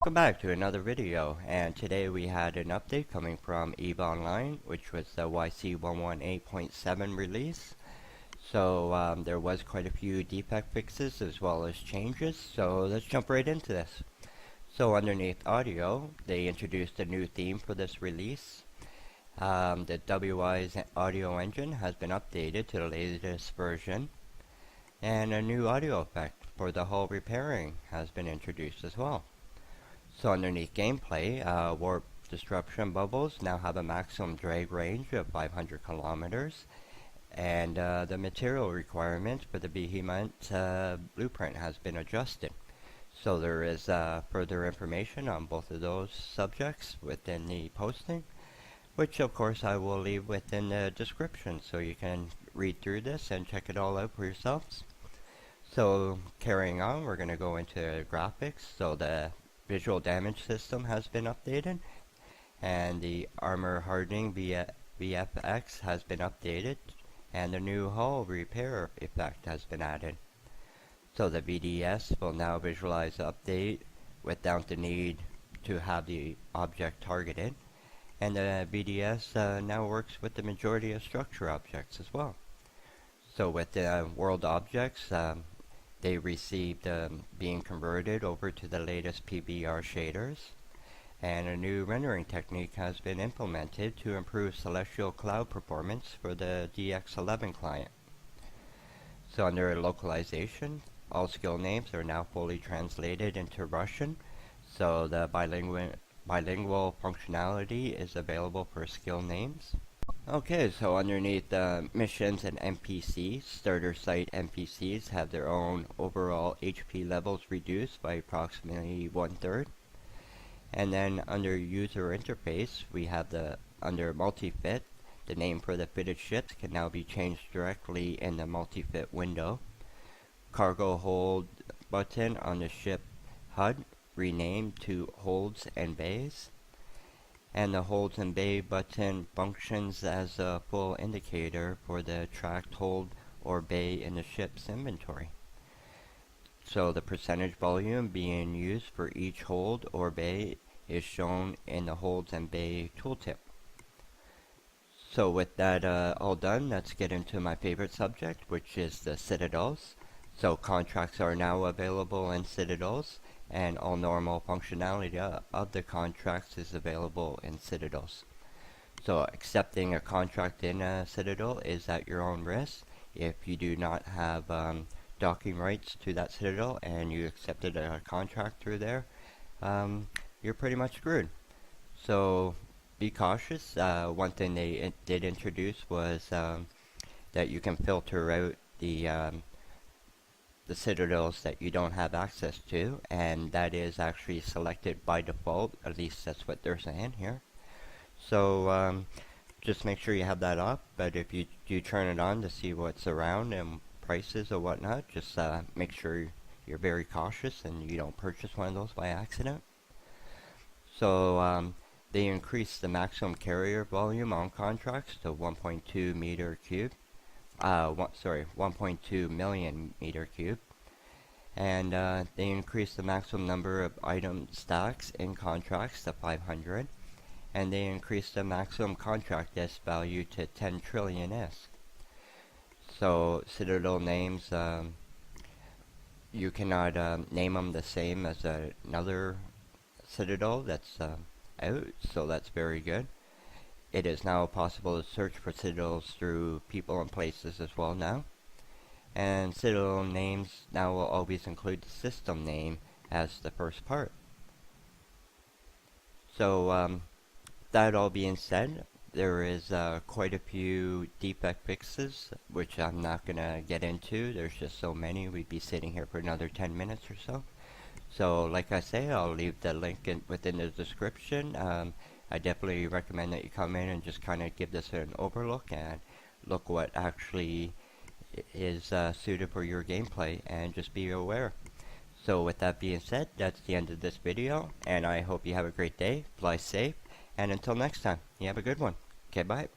Welcome back to another video, and today we had an update coming from EVE Online, which was the YC118.7 release. So there was quite a few defect fixes as well as changes, so let's jump right into this. So underneath audio, they introduced a new theme for this release. The WY's audio engine has been updated to the latest version, and a new audio effect for the hull repairing has been introduced as well. So underneath gameplay, warp disruption bubbles now have a maximum drag range of 500 kilometers, and the material requirements for the Behemoth blueprint has been adjusted. So there is further information on both of those subjects within the posting, which of course I will leave within the description so you can read through this and check it all out for yourselves. So carrying on, we're going to go into graphics. So the visual damage system has been updated, and the armor hardening VFX has been updated, and the new hull repair effect has been added. So the VDS will now visualize the update without the need to have the object targeted, and the VDS now works with the majority of structure objects as well. So with the world objects, they received being converted over to the latest PBR shaders, and a new rendering technique has been implemented to improve celestial cloud performance for the DX11 client. So under localization, all skill names are now fully translated into Russian, so the bilingual functionality is available for skill names. Okay, so underneath missions and NPCs, starter site NPCs have their own overall HP levels reduced by approximately 1/3. And then under user interface, we have under multi-fit, the name for the fitted ships can now be changed directly in the multi-fit window. Cargo hold button on the ship HUD renamed to holds and bays. And the holds and bay button functions as a full indicator for the tracked hold or bay in the ship's inventory. So the percentage volume being used for each hold or bay is shown in the holds and bay tooltip. So with that all done, let's get into my favorite subject, which is the citadels. So contracts are now available in citadels, and all normal functionality of the contracts is available in citadels. So accepting a contract in a citadel is at your own risk. If you do not have docking rights to that citadel and you accepted a contract through there, you're pretty much screwed. So be cautious. One thing they did introduce was that you can filter out the citadels that you don't have access to, and that is actually selected by default. At least that's what they're saying here. So just make sure you have that up, but if you do turn it on to see what's around and prices or whatnot, just make sure you're very cautious and you don't purchase one of those by accident. So they increased the maximum carrier volume on contracts to 1.2 meter cube. 1.2 million meter cube, and they increased the maximum number of item stacks in contracts to 500, and they increased the maximum contract S value to 10 trillion S. So citadel names, you cannot name them the same as another citadel that's out, so that's very good. It is now possible to search for citadels through people and places as well now. And citadel names now will always include the system name as the first part. So that all being said, there is quite a few defect fixes, which I'm not going to get into. There's just so many, we'd be sitting here for another 10 minutes or so. So like I say, I'll leave the link within the description. I definitely recommend that you come in and just kind of give this an overlook and look what actually is suited for your gameplay, and just be aware. So with that being said, that's the end of this video, and I hope you have a great day, fly safe, and until next time, you have a good one. Okay, bye.